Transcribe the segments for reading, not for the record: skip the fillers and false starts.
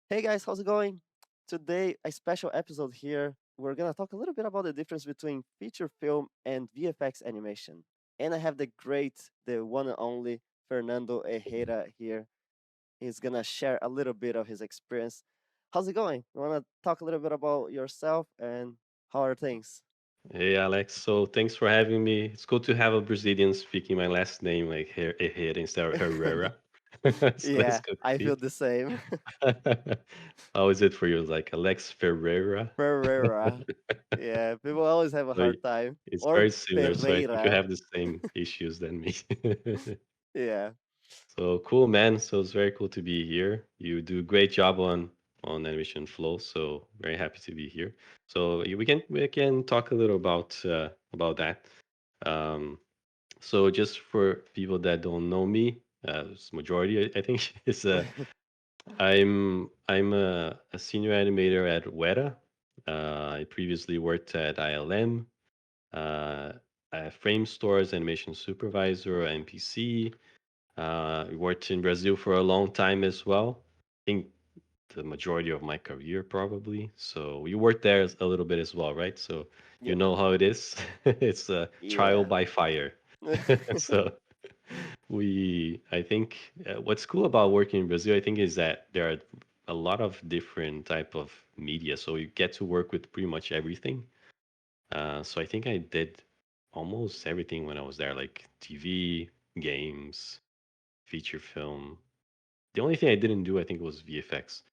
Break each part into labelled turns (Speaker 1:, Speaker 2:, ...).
Speaker 1: Hey guys, how's it going? Today, a special episode here. We're gonna talk a little bit about the difference between feature film and VFX animation. And I have the great, the one and only Fernando Herrera here. He's gonna share a little bit of his experience. How's it going? You wanna talk a little bit about yourself and how are things?
Speaker 2: Hey Alex, so thanks for having me. It's good to have a Brazilian speaking my last name like Herrera instead of Herrera. So that's
Speaker 1: Yeah,
Speaker 2: good to
Speaker 1: I
Speaker 2: see.
Speaker 1: feel the same.
Speaker 2: How is it for you? Like Alex Ferreira?
Speaker 1: Ferreira. Yeah, people always have a
Speaker 2: So
Speaker 1: hard time.
Speaker 2: it's
Speaker 1: Or
Speaker 2: very similar. So I think you
Speaker 1: Ferreira.
Speaker 2: have the same issues than me.
Speaker 1: Yeah.
Speaker 2: So cool, man. So it's very cool to be here. You do a great job on animation flow. So very happy to be here. So we can talk a little about that. Um, So just for people that don't know me, it's majority I think is I'm a senior animator at Weta. I previously worked at ILM, uh, Frame Stores, animation supervisor, NPC. Worked in Brazil for a long time as well. I think the majority of my career probably. So you worked there a little bit as well, right? So you
Speaker 1: Yep.
Speaker 2: know how it is. It's a trial
Speaker 1: Yeah.
Speaker 2: by fire. So I think what's cool about working in Brazil, I think, is that there are a lot of different type of media. So you get to work with pretty much everything. So I think I did almost everything when I was there, like TV, games, feature film. The only thing I didn't do, I think, was VFX.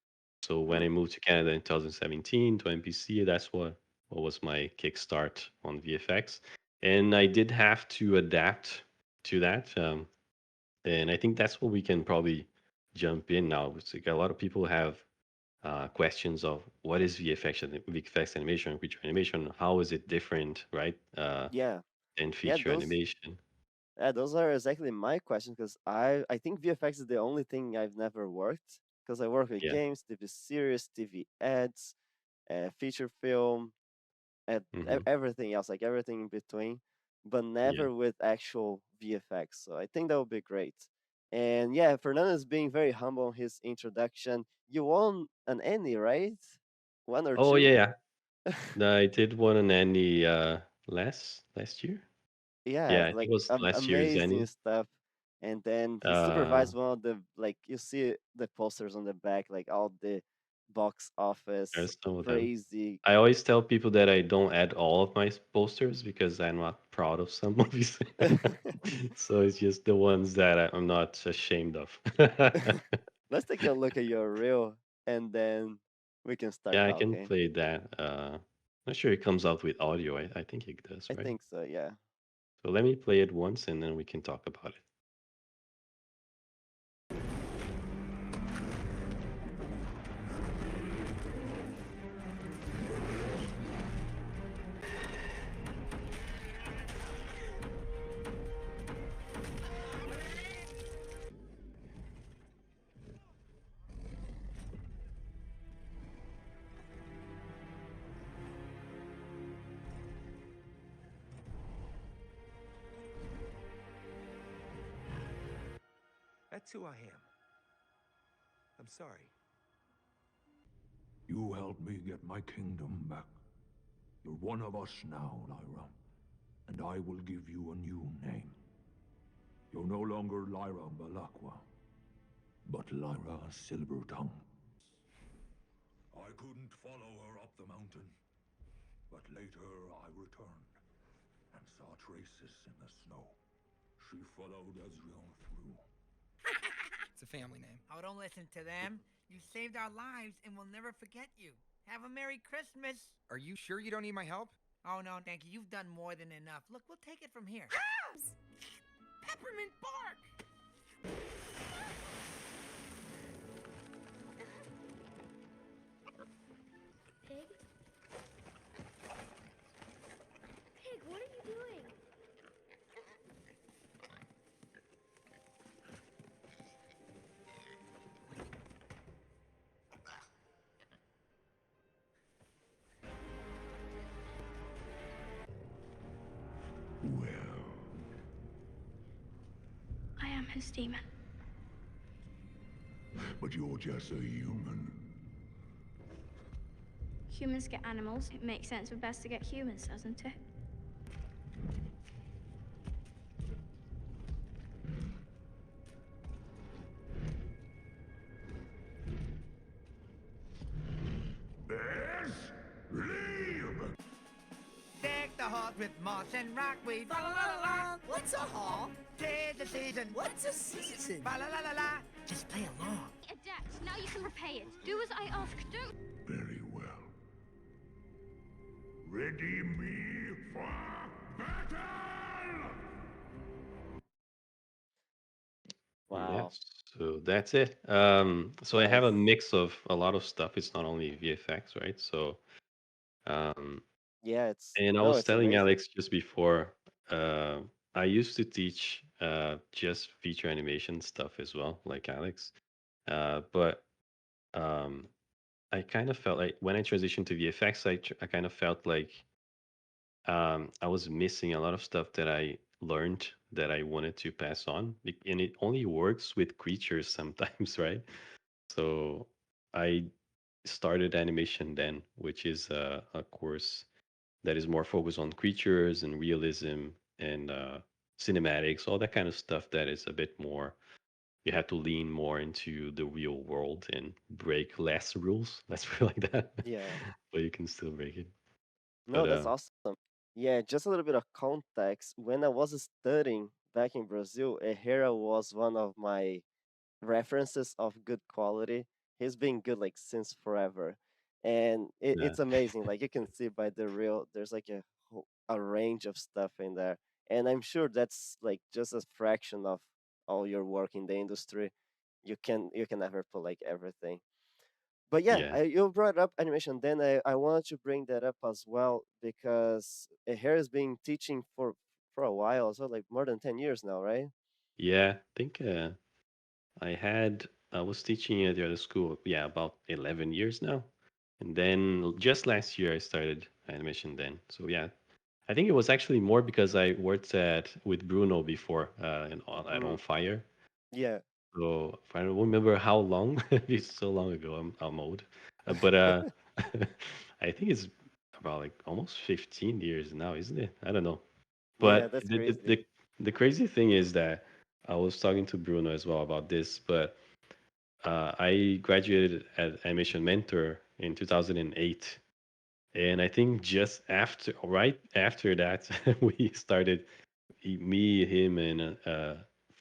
Speaker 2: So when
Speaker 1: Mm,
Speaker 2: I moved to Canada in 2017 to MPC, that's what was my kickstart on VFX, and I did have to adapt to that. And I think that's what we can probably jump in now. It's like a lot of people have questions of what is VFX animation, feature animation, how is it different, right?
Speaker 1: yeah.
Speaker 2: Than
Speaker 1: Yeah,
Speaker 2: feature
Speaker 1: those
Speaker 2: animation.
Speaker 1: those are exactly my questions because I think VFX is the only thing I've never worked because I work with
Speaker 2: Yeah.
Speaker 1: games, TV series, TV ads, feature film, and
Speaker 2: Hmm.
Speaker 1: everything else, like everything in between, but
Speaker 2: Yeah.
Speaker 1: never with actual VFX. So I think that would be great. And yeah, Fernando is being very humble in his introduction. You won an Emmy, right? One or
Speaker 2: Oh yeah,
Speaker 1: two?
Speaker 2: yeah. No, I did one on Annie last year.
Speaker 1: Yeah,
Speaker 2: Yeah, I think
Speaker 1: like
Speaker 2: it was last year's
Speaker 1: amazing
Speaker 2: Annie.
Speaker 1: stuff. And then he
Speaker 2: Uh,
Speaker 1: supervised one of the like you see the posters on the back, like all the box office
Speaker 2: there's some of them.
Speaker 1: crazy.
Speaker 2: I always tell people that I don't add all of my posters because I'm not proud of some movies. So it's just the ones that I'm not ashamed of.
Speaker 1: Let's take a look at your reel, and then we can start
Speaker 2: Yeah, I can
Speaker 1: talking.
Speaker 2: play that. Not sure it comes out with audio. I think it does,
Speaker 1: I
Speaker 2: right?
Speaker 1: think so, yeah.
Speaker 2: So let me play it once and then we can talk about it.
Speaker 3: That's who I am. I'm sorry.
Speaker 4: You helped me get my kingdom back. You're one of us now, Lyra. And I will give you a new name. You're no longer Lyra Balakwa, but Lyra Silvertongue. I couldn't follow her up the mountain, but later I returned and saw traces in the snow. She followed Ezreal through.
Speaker 5: It's a family name.
Speaker 6: Oh, don't listen to them. You saved our lives and we'll never forget you. Have a Merry Christmas.
Speaker 5: Are you sure you don't need my help?
Speaker 6: Oh, no, thank you. You've done more than enough. Look, we'll take it from here. Peppermint bark!
Speaker 7: Pig? Pig, what are you doing?
Speaker 4: Well,
Speaker 7: I am his demon.
Speaker 4: but you're just a human.
Speaker 7: Humans get animals. It makes sense for best to get humans, doesn't it?
Speaker 4: Yes? Leave!
Speaker 6: Deck the halls with moss and rockweed. Fa la la la la. What's a hall? Tis the season. What's a season? Fa la la la la. Just play along.
Speaker 7: A debt. Now you can repay it. Do as I ask. Don't.
Speaker 4: Very well. Ready me for battle!
Speaker 1: Wow,
Speaker 2: Yes. So that's it. So I have a
Speaker 1: nice.
Speaker 2: mix of a lot of stuff. It's not only VFX, right? So, um,
Speaker 1: Yeah, it's
Speaker 2: and I
Speaker 1: no,
Speaker 2: was
Speaker 1: it's
Speaker 2: telling
Speaker 1: amazing.
Speaker 2: Alex just before, I used to teach just feature animation stuff as well, like Alex. But um, I kind of felt like when I transitioned to VFX, I kind of felt like I was missing a lot of stuff that I learned that I wanted to pass on. And it only works with creatures sometimes, right? So I started animation then, which is a course that is more focused on creatures and realism and cinematics, all that kind of stuff that is a bit more. You have to lean more into the real world and break less rules. Let's put it like that.
Speaker 1: Yeah.
Speaker 2: But you can still break it.
Speaker 1: No,
Speaker 2: But
Speaker 1: that's awesome. Yeah, just a little bit of context. When I was studying back in Brazil, Herrera was one of my references of good quality. He's been good like since forever, and
Speaker 2: yeah,
Speaker 1: it's amazing. Like you can see by the reel, there's like a range of stuff in there, and I'm sure that's like just a fraction of all your work in the industry. You can never put like everything. But yeah,
Speaker 2: yeah,
Speaker 1: you brought up animation. Then I wanted to bring that up as well because Herrera has been teaching for a while, so like more than 10 years now, right?
Speaker 2: yeah. I think I was teaching at the other school. Yeah, about 11 years now. And then just last year I started animation. Then, so yeah, I think it was actually more because I worked at with Bruno before at On
Speaker 1: Mm,
Speaker 2: Fire.
Speaker 1: yeah.
Speaker 2: So if I don't remember how long, it's so long ago. I'm old, but I think it's about like almost 15 years now, isn't it? I don't know.
Speaker 1: Yeah,
Speaker 2: But
Speaker 1: that's crazy.
Speaker 2: the crazy thing is that I was talking to Bruno as well about this, but I graduated as animation mentor in 2008, and I think just after, right after that, we started me, him, and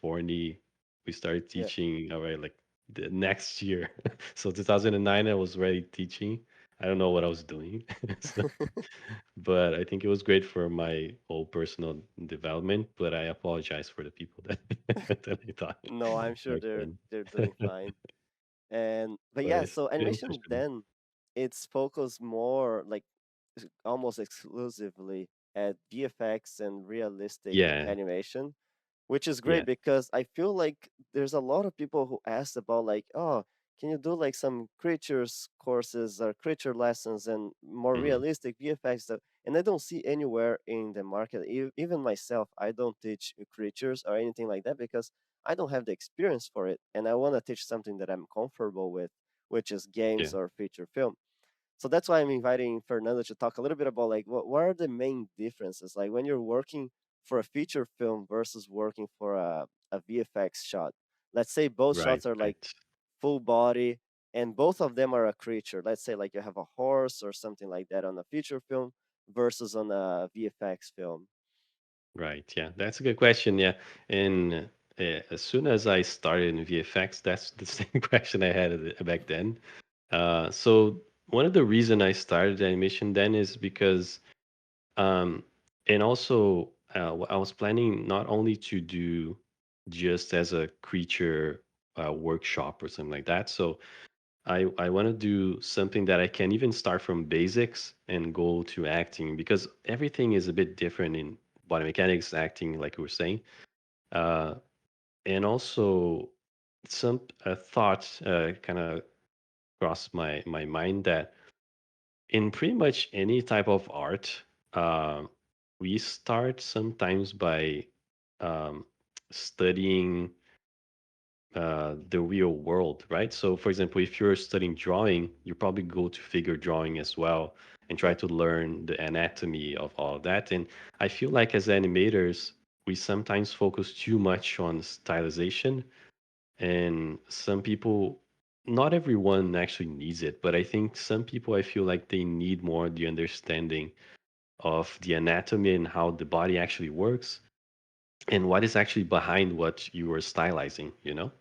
Speaker 2: Forney, we started
Speaker 1: Yeah.
Speaker 2: teaching. All right, like the next year. So 2009, I was already teaching. I don't know what I was doing, so, but I think it was great for my whole personal development. But I apologize for the people that that I thought
Speaker 1: No, I'm sure
Speaker 2: back
Speaker 1: they're
Speaker 2: then.
Speaker 1: they're doing fine. And but
Speaker 2: But
Speaker 1: yeah,
Speaker 2: it's
Speaker 1: so
Speaker 2: been
Speaker 1: animation
Speaker 2: unfortunate.
Speaker 1: then it's focused more like almost exclusively at VFX and realistic
Speaker 2: Yeah.
Speaker 1: animation, which is great
Speaker 2: Yeah.
Speaker 1: because I feel like there's a lot of people who ask about like, oh, can you do like some creatures courses or creature lessons and more
Speaker 2: Hmm.
Speaker 1: realistic VFX stuff? And I don't see anywhere in the market. Even myself, I don't teach creatures or anything like that because I don't have the experience for it, and I want to teach something that I'm comfortable with, which is
Speaker 2: Yeah.
Speaker 1: games or feature film. So that's why I'm inviting Fernando to talk a little bit about like what are the main differences like when you're working for a feature film versus working for a VFX shot. Let's say both
Speaker 2: Right.
Speaker 1: shots are like
Speaker 2: Right.
Speaker 1: full body and both of them are a creature. Let's say like you have a horse or something like that on a feature film versus on a VFX film.
Speaker 2: Right. Yeah. That's a good question. Yeah. And as soon as I started in VFX, that's the same question I had back then. So one of the reason I started animation then is because, um, and also I was planning not only to do just as a creature workshop or something like that. So I want to do something that I can even start from basics and go to acting because everything is a bit different in body mechanics, acting, like we were saying. Uh, and also, some thought kind of crossed my mind that in pretty much any type of art, uh, we start sometimes by um, studying the real world, right? So, for example, if you're studying drawing, you probably go to figure drawing as well and try
Speaker 1: Yep.
Speaker 2: to learn the anatomy of all of that. And I feel like as animators, we sometimes focus too much on stylization, and some people, not everyone actually needs it, but I think some people, I feel like they need more the understanding of the anatomy and how the body actually works and what is actually behind what you were stylizing, you know?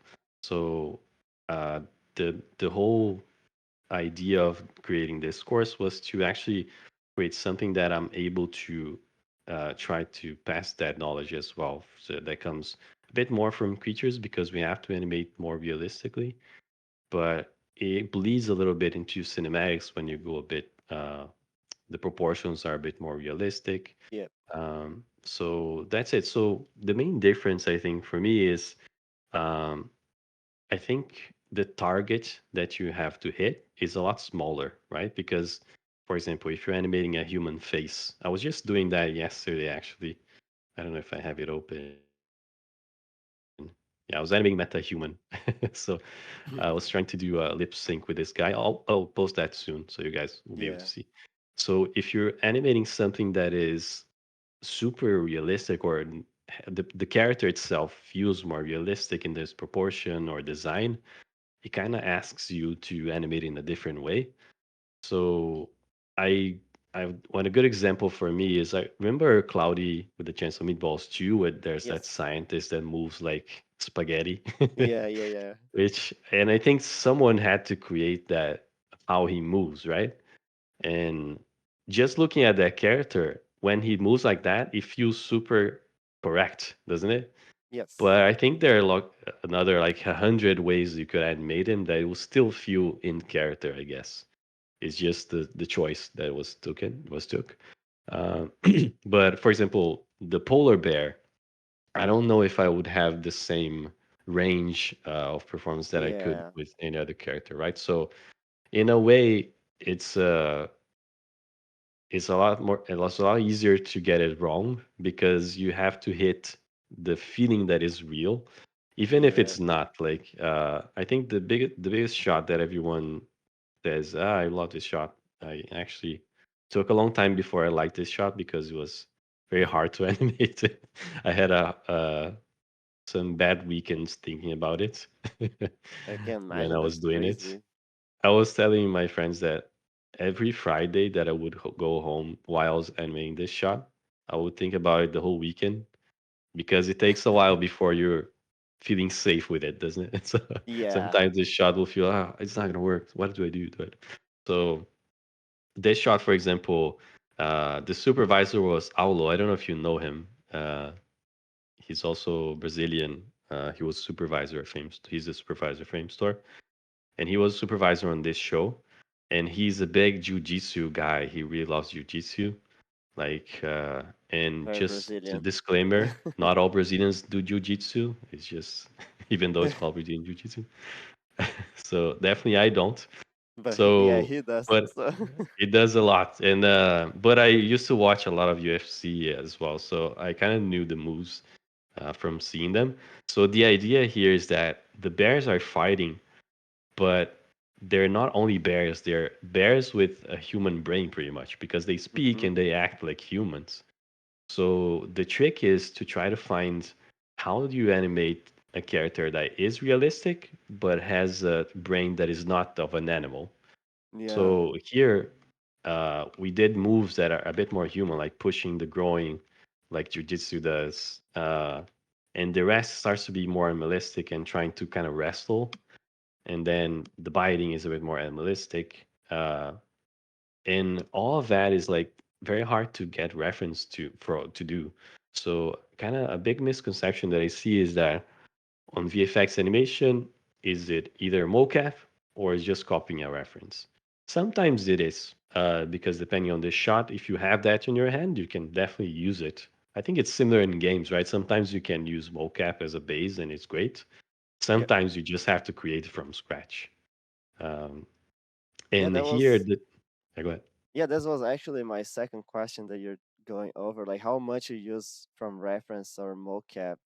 Speaker 2: So uh, the whole idea of creating this course was to actually create something that I'm able to try to pass that knowledge as well. So that comes a bit more from creatures because we have to animate more realistically, but it bleeds a little bit into cinematics when you go a bit. The proportions are a bit more realistic,
Speaker 1: Yep.
Speaker 2: so that's it. So the main difference, I think, for me is um, I think the target that you have to hit is a lot smaller, right? Because, for example, if you're animating a human face, I was just doing that yesterday, actually. I don't know if I have it open. Yeah, I was animating MetaHuman. So I was trying to do a lip sync with this guy. I'll post that soon so you guys will be able to see.
Speaker 1: Yeah.
Speaker 2: So if you're animating something that is super realistic or the character itself feels more realistic in this proportion or design, it kind of asks you to animate in a different way. So I I one a good example for me is I remember Cloudy with the Chance of Meatballs 2, where there's that
Speaker 1: Yes.
Speaker 2: scientist that moves like spaghetti.
Speaker 1: Yeah. Yeah. Yeah.
Speaker 2: Which, and I think someone had to create that, how he moves, right? And just looking at that character, when he moves like that, it feels super correct, doesn't it?
Speaker 1: Yes.
Speaker 2: But I think there are like another like 100 ways you could animate him that it will still feel in character, I guess. It's just the choice that was took. Uh, but for example, the polar bear, I don't know if I would have the same range of performance that I could
Speaker 1: Yeah.
Speaker 2: with any other character, right? So in a way, it's it's a lot more, it's a lot easier to get it wrong because you have to hit the feeling that is real, even if
Speaker 1: Yeah.
Speaker 2: it's not. Like I think the biggest shot that everyone says, ah, I love this shot. I actually took a long time before I liked this shot because it was very hard to animate it. I had a some bad weekends thinking about it
Speaker 1: I can
Speaker 2: when I
Speaker 1: imagine
Speaker 2: was
Speaker 1: that's
Speaker 2: doing it.
Speaker 1: crazy.
Speaker 2: I was telling my friends that every Friday that I would go home while I was animating this shot, I would think about it the whole weekend because it takes a while before you're feeling safe with it, doesn't it? So
Speaker 1: Yeah.
Speaker 2: sometimes this shot will feel, ah, it's not gonna work. What do I do to it? So this shot, for example, the supervisor was Aulo. I don't know if you know him. He's also Brazilian. He was supervisor at Fame. He's the supervisor at Fame Store, and he was supervisor on this show. And he's a big jujitsu guy. He really loves jujitsu. Like, and
Speaker 1: Very
Speaker 2: just to
Speaker 1: Brazilian.
Speaker 2: disclaimer, not all Brazilians do jujitsu. It's just, even though it's called Brazilian jiu-jitsu. So definitely I don't.
Speaker 1: But yeah,
Speaker 2: So,
Speaker 1: he does.
Speaker 2: but
Speaker 1: So
Speaker 2: it does a lot. And but I used to watch a lot of UFC as well, so I kind of knew the moves from seeing them. So the idea here is that the bears are fighting, but they're not only bears; they're bears with a human brain, pretty much, because they speak
Speaker 1: hmm
Speaker 2: and they act like humans. So the trick is to try to find how do you animate a character that is realistic but has a brain that is not of an animal.
Speaker 1: yeah,
Speaker 2: So here, we did moves that are a bit more human, like pushing the groin, like jujitsu does, and the rest starts to be more animalistic and trying to kind of wrestle. And then the biting is a bit more animalistic, and all of that is like very hard to get reference to do. So kind of a big misconception that I see is that on VFX animation, is it either mocap or is just copying a reference? Sometimes it is, because depending on the shot, if you have that in your hand, you can definitely use it. I think it's similar in games, right? Sometimes you can use mocap as a base and it's great.
Speaker 1: yeah,
Speaker 2: Sometimes you just have to create it from scratch. Um,
Speaker 1: yeah.
Speaker 2: and
Speaker 1: That
Speaker 2: here,
Speaker 1: was
Speaker 2: yeah, go ahead.
Speaker 1: yeah. This was actually my second question that you're going over, like how much you use from reference or mocap.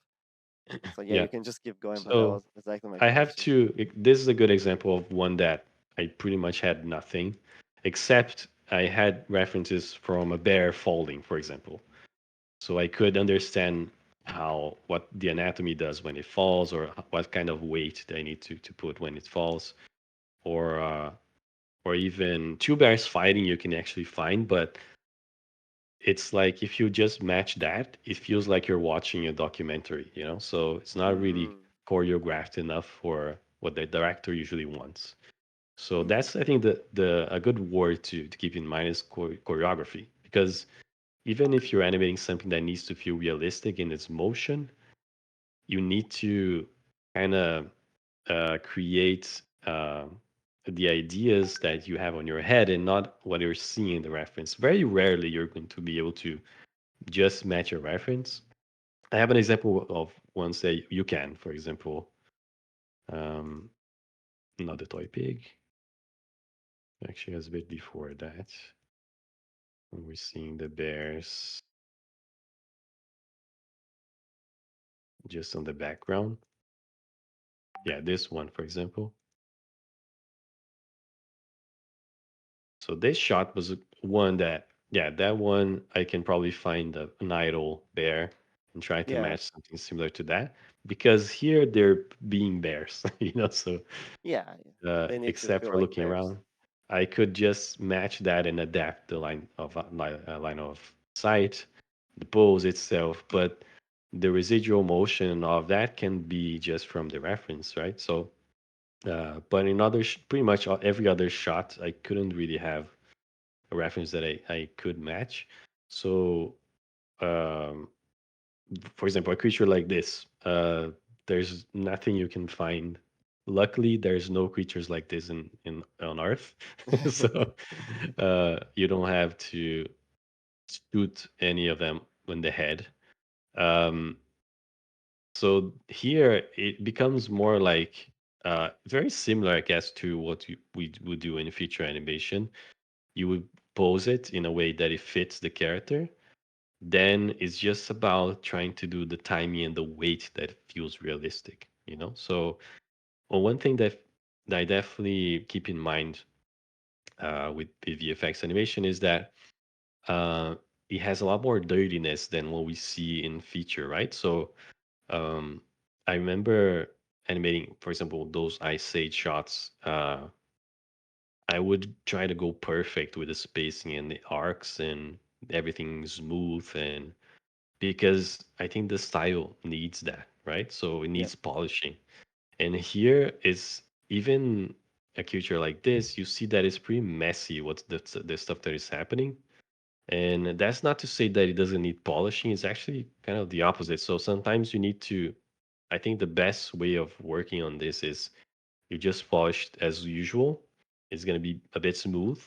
Speaker 1: So yeah,
Speaker 2: Yeah.
Speaker 1: you can just keep going, but that
Speaker 2: So
Speaker 1: was exactly my
Speaker 2: I have
Speaker 1: question.
Speaker 2: to. This is a good example of one that I pretty much had nothing, except I had references from a bear falling, for example. So I could understand how what the anatomy does when it falls, or what kind of weight they need to put when it falls, or uh, or even two bears fighting. You can actually find, but it's like if you just match that, it feels like you're watching a documentary, you know? So it's not really
Speaker 1: Mm,
Speaker 2: choreographed enough for what the director usually wants. So
Speaker 1: mm,
Speaker 2: that's, I think, the a good word to keep in mind is choreography, because even if you're animating something that needs to feel realistic in its motion, you need to kind of create the ideas that you have on your head and not what you're seeing in the reference. Very rarely you're going to be able to just match a reference. I have an example of ones that you can, for example, um, not the toy pig. Actually, has a bit before that. When we're seeing the bears just on the background. Yeah, this one, for example. So this shot was one that, yeah, that one I can probably find an idle bear and try to
Speaker 1: yeah,
Speaker 2: match something similar to that, because here they're being bears, so
Speaker 1: yeah, yeah. They need to
Speaker 2: except
Speaker 1: feel
Speaker 2: for
Speaker 1: like
Speaker 2: looking
Speaker 1: bears.
Speaker 2: around. I could just match that and adapt the line of sight, the pose itself, but the residual motion of that can be just from the reference, right? So, but in other, pretty much every other shot, I couldn't really have a reference that I could match. So, um, for example, a creature like this, there's nothing you can find. Luckily, there's no creatures like this in on Earth, so you don't have to shoot any of them in the head. Um, so here it becomes more like very similar, I guess, to what we would do in feature animation. You would pose it in a way that it fits the character, then it's just about trying to do the timing and the weight that feels realistic, you know? So, well, one thing that I definitely keep in mind with the VFX animation is that uh, it has a lot more dirtiness than what we see in feature, right? So, um, I remember animating, for example, those Ice Age shots. I would try to go perfect with the spacing and the arcs and everything smooth, and because I think the style needs that, right? So it
Speaker 1: Yep.
Speaker 2: needs polishing. And here is even a creature like this, you see that it's pretty messy what's the stuff that is happening. And that's not to say that it doesn't need polishing. It's actually kind of the opposite. So sometimes you need to, I think the best way of working on this is you just polish as usual. It's going to be a bit smooth.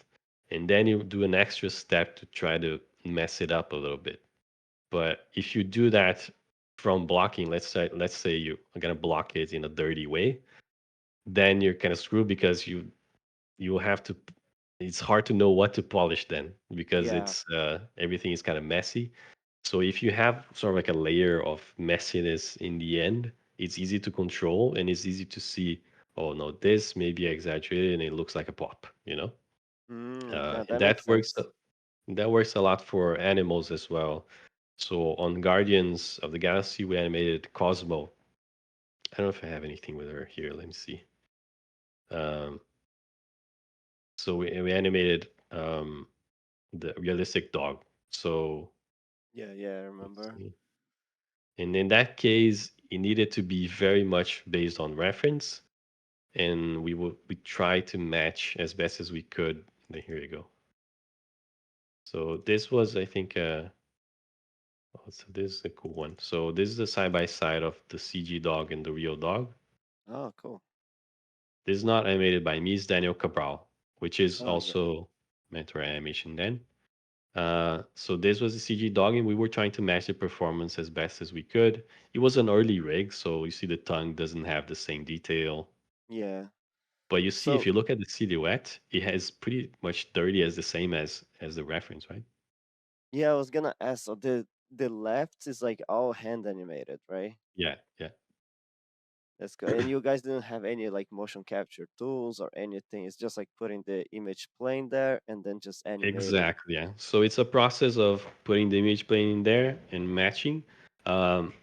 Speaker 2: And then you do an extra step to try to mess it up a little bit. But if you do that from blocking, let's say you're gonna block it in a dirty way, then you're kind of screwed because you have to. It's hard to know what to polish then because
Speaker 1: Yeah.
Speaker 2: it's everything is kind of messy. So if you have sort of like a layer of messiness in the end, it's easy to control and it's easy to see. Oh no, this may be exaggerated and it looks like a pop, you know.
Speaker 1: Yeah,
Speaker 2: And
Speaker 1: that makes sense.
Speaker 2: that works a lot for animals as well. So on Guardians of the Galaxy, we animated Cosmo. I don't know if I have anything with her here. Let me see. Um, so we animated the realistic dog. So
Speaker 1: Yeah, yeah, I
Speaker 2: let's
Speaker 1: remember.
Speaker 2: see. And in that case, it needed to be very much based on reference, and we try to match as best as we could. Here you go. So this was, I think, oh, so this is a cool one. So this is the side by side of the CG dog and the real dog.
Speaker 1: Oh, cool.
Speaker 2: This is not animated by me, it's Daniel Cabral, which is
Speaker 1: Oh, yeah.
Speaker 2: also Mentor Animation then. So this was a CG dog, and we were trying to match the performance as best as we could. It was an early rig, so you see the tongue doesn't have the same detail.
Speaker 1: Yeah.
Speaker 2: But you see, if
Speaker 1: So,
Speaker 2: you look at the silhouette, it has pretty much 30 as the same as the reference, right?
Speaker 1: yeah, I was gonna ask, so the left is like all hand animated, right?
Speaker 2: Yeah, yeah.
Speaker 1: That's good. And you guys didn't have any like motion capture tools or anything. It's just like putting the image plane there and then just animating.
Speaker 2: Exactly, yeah. So it's a process of putting the image plane in there and matching. Um,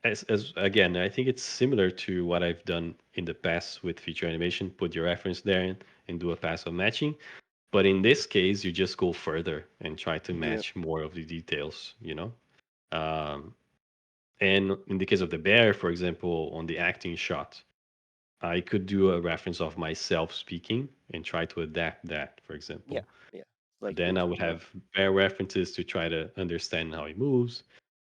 Speaker 2: as again, I think it's similar to what I've done in the past with feature animation. Put your reference there and do a pass of matching. But in this case, you just go further and try to
Speaker 1: Yeah.
Speaker 2: match more of the details. Um, and in the case of the bear, for example, on the acting shot, I could do a reference of myself speaking and try to adapt that, for
Speaker 1: Yeah.
Speaker 2: example.
Speaker 1: Yeah. Like
Speaker 2: Then I would
Speaker 1: yeah.
Speaker 2: have bear references to try to understand how he moves.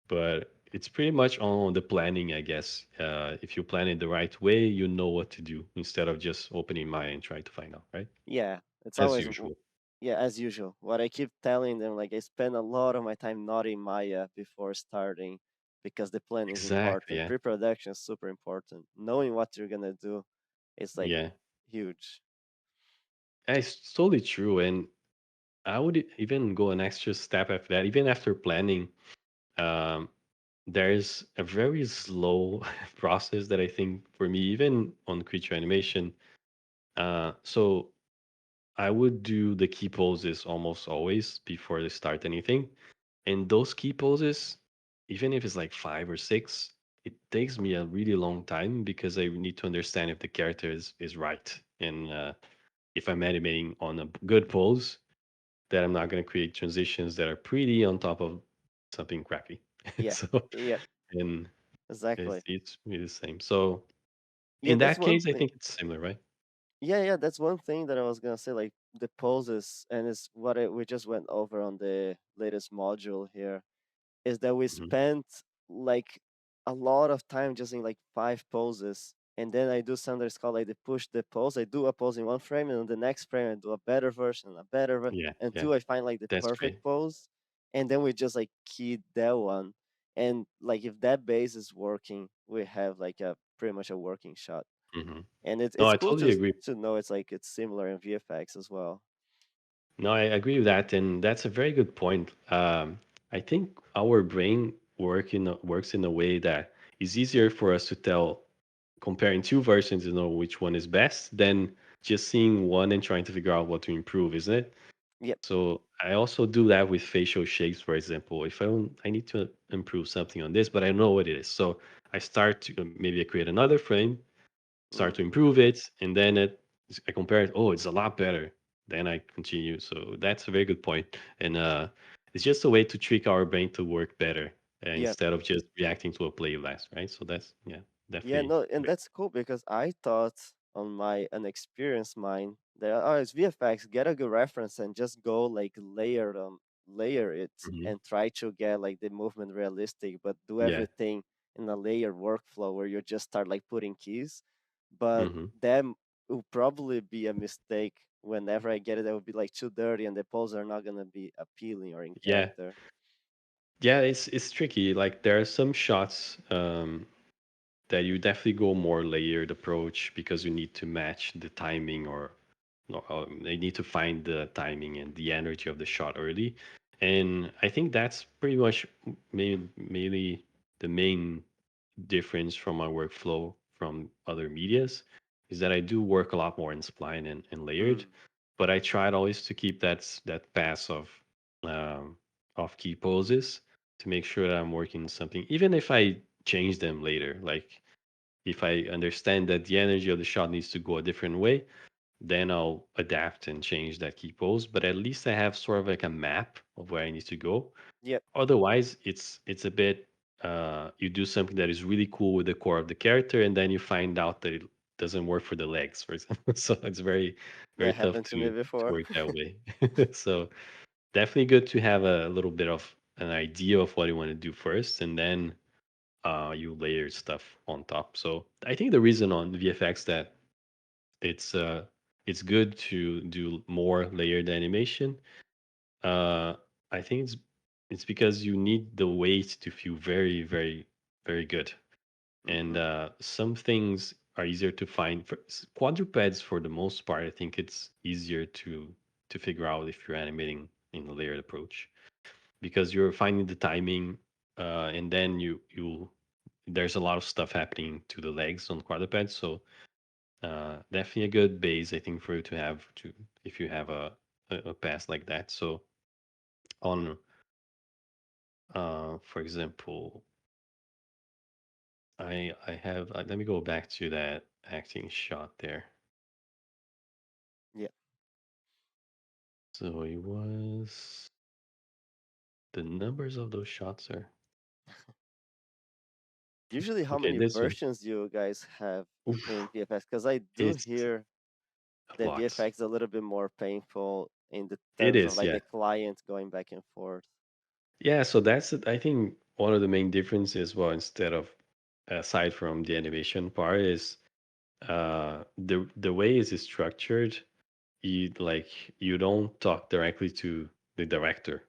Speaker 2: But it's pretty much on the planning, I guess. If you plan it the right way, you know what to do instead of just opening Maya and trying to find out, right?
Speaker 1: Yeah. It's
Speaker 2: As
Speaker 1: always
Speaker 2: usual.
Speaker 1: yeah, as usual. What I keep telling them, like I spend a lot of my time not in Maya before starting because the plan is
Speaker 2: Exactly.
Speaker 1: important.
Speaker 2: Yeah.
Speaker 1: Pre-production is super important. Knowing what you're gonna do is like
Speaker 2: Yeah.
Speaker 1: huge.
Speaker 2: It's totally true. And I would even go an extra step after that. Even after planning, um, there's a very slow process that I think for me, even on creature animation. So I would do the key poses almost always before they start anything. And those key poses, even if it's like five or six, it takes me a really long time because I need to understand if the character is right. And if I'm animating on a good pose, that I'm not going to create transitions that are pretty on top of something crappy.
Speaker 1: Yeah.
Speaker 2: So,
Speaker 1: Yeah.
Speaker 2: and
Speaker 1: Exactly.
Speaker 2: it's really the same. So,
Speaker 1: Yeah,
Speaker 2: in
Speaker 1: that's
Speaker 2: that
Speaker 1: one
Speaker 2: case, I
Speaker 1: thing.
Speaker 2: think it's similar, right?
Speaker 1: Yeah, yeah, that's one thing that I was gonna say. Like the poses, and it's what we just went over on the latest module here. Is that we
Speaker 2: Hmm.
Speaker 1: spent like a lot of time just in like five poses. And then I do something that's called like the push the pose. I do a pose in one frame, and on the next frame I do a better version, a better
Speaker 2: Yeah, yeah,
Speaker 1: until I find like the
Speaker 2: that's
Speaker 1: perfect
Speaker 2: great.
Speaker 1: pose. And then we just like key that one. And like if that base is working, we have like a pretty much a working shot.
Speaker 2: Hmm.
Speaker 1: And
Speaker 2: No,
Speaker 1: it's
Speaker 2: I
Speaker 1: cool
Speaker 2: totally
Speaker 1: just
Speaker 2: agree.
Speaker 1: to know it's like it's similar in VFX as well.
Speaker 2: No, I agree with that, and that's a very good point. I think our brain works in a way that is easier for us to tell comparing two versions to know which one is best than just seeing one and trying to figure out what to improve, isn't it?
Speaker 1: Yep.
Speaker 2: So I also do that with facial shapes, for example. If I need to improve something on this, but I know what it is. So I start to maybe I create another frame, start to
Speaker 1: Hmm.
Speaker 2: improve it, and then I compare it. Oh, it's a lot better. Then I continue. So that's a very good point, and it's just a way to trick our brain to work better
Speaker 1: Yeah.
Speaker 2: instead of just reacting to a playlist, right? So that's yeah,
Speaker 1: Yeah,
Speaker 2: definitely.
Speaker 1: no, and that's cool because I thought on my unexperienced mind that oh, it's VFX, get a good reference and just go like layer it
Speaker 2: Hmm.
Speaker 1: and try to get like the movement realistic, but do
Speaker 2: Yeah.
Speaker 1: everything in a layer workflow where you just start like putting keys. But
Speaker 2: Hmm.
Speaker 1: that will probably be a mistake. Whenever I get it, that would be like too dirty and the poses are not gonna be appealing or in
Speaker 2: Yeah.
Speaker 1: character.
Speaker 2: Yeah. It's tricky. Like there are some shots that you definitely go more layered approach because you need to match the timing or no, they need to find the timing and the energy of the shot early. And I think that's pretty much mainly the main difference from my workflow from other medias is that I do work a lot more in spline and layered,
Speaker 1: Mm.
Speaker 2: but I tried always to keep that pass um, of key poses to make sure that I'm working something, even if I change them later. Like if I understand that the energy of the shot needs to go a different way, then I'll adapt and change that key pose. But at least I have sort of like a map of where I need to go.
Speaker 1: Yep.
Speaker 2: Otherwise, it's a bit you do something that is really cool with the core of the character, and then you find out that it doesn't work for the legs, for example. So it's very
Speaker 1: That
Speaker 2: tough
Speaker 1: happened to me
Speaker 2: to
Speaker 1: before.
Speaker 2: work that way. So definitely good to have a little bit of an idea of what you want to do first, and then you layer stuff on top. So I think the reason on VFX that it's uh it's good to do more layered animation. Uh, I think it's because you need the weight to feel very good, and
Speaker 1: Hmm.
Speaker 2: some things are easier to find. For quadrupeds, for the most part, I think it's easier to figure out if you're animating in a layered approach because you're finding the timing. and then you there's a lot of stuff happening to the legs on quadrupeds. So definitely a good base, I think, for you to have to if you have a pass like that. So on for example, I have let me go back to that acting shot there.
Speaker 1: Yeah.
Speaker 2: So it was the numbers of those shots are
Speaker 1: Usually, how
Speaker 2: okay.
Speaker 1: many
Speaker 2: This one,
Speaker 1: versions do you guys have in
Speaker 2: oof,
Speaker 1: VFX? Because I do
Speaker 2: it's
Speaker 1: hear
Speaker 2: a
Speaker 1: that
Speaker 2: lot.
Speaker 1: VFX is a little bit more painful in the
Speaker 2: It
Speaker 1: terms of
Speaker 2: is,
Speaker 1: like
Speaker 2: yeah.
Speaker 1: the client going back and forth.
Speaker 2: Yeah, so that's it. I think one of the main differences, well, instead of aside from the animation part, is the way it's structured. You like you don't talk directly to the director.